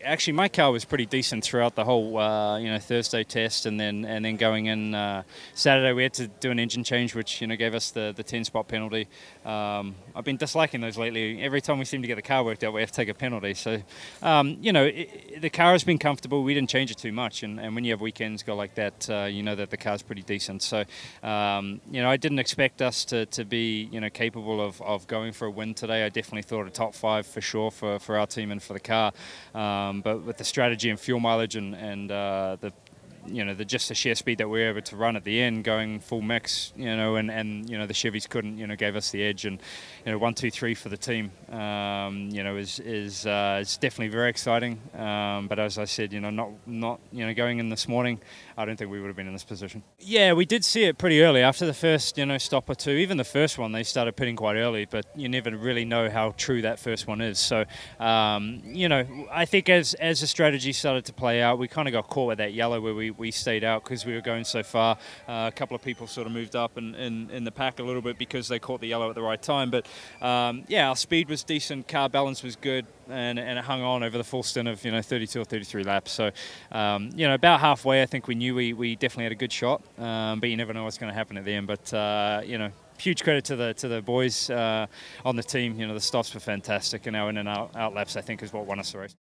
Actually, my car was pretty decent throughout the whole, Thursday test, and then going in Saturday, we had to do an engine change, which gave us the 10-spot penalty. I've been disliking those lately. Every time we seem to get the car worked out, we have to take a penalty. So, the car has been comfortable. We didn't change it too much, and when you have weekends go like that, you know that the car's pretty decent. So, I didn't expect us to be capable of going for a win today. I definitely thought a top 5 for sure for our team and for the car. But with the strategy and fuel mileage and just the sheer speed that we were able to run at the end, going full mix, and the Chevys couldn't, gave us the edge, and 1, 2, 3 for the team, is definitely very exciting. But as I said, not going in this morning, I don't think we would have been in this position. Yeah, we did see it pretty early after the first, stop or two. Even the first one, they started pitting quite early, but you never really know how true that first one is. So, I think as the strategy started to play out, we kind of got caught with that yellow where we stayed out because we were going so far. A couple of people sort of moved up in the pack a little bit because they caught the yellow at the right time. But our speed was decent, car balance was good, and it hung on over the full stint of 32 or 33 laps. So about halfway, I think we knew we definitely had a good shot, but you never know what's going to happen at the end. But huge credit to the boys on the team. The stops were fantastic, and our in and out laps, I think, is what won us the race.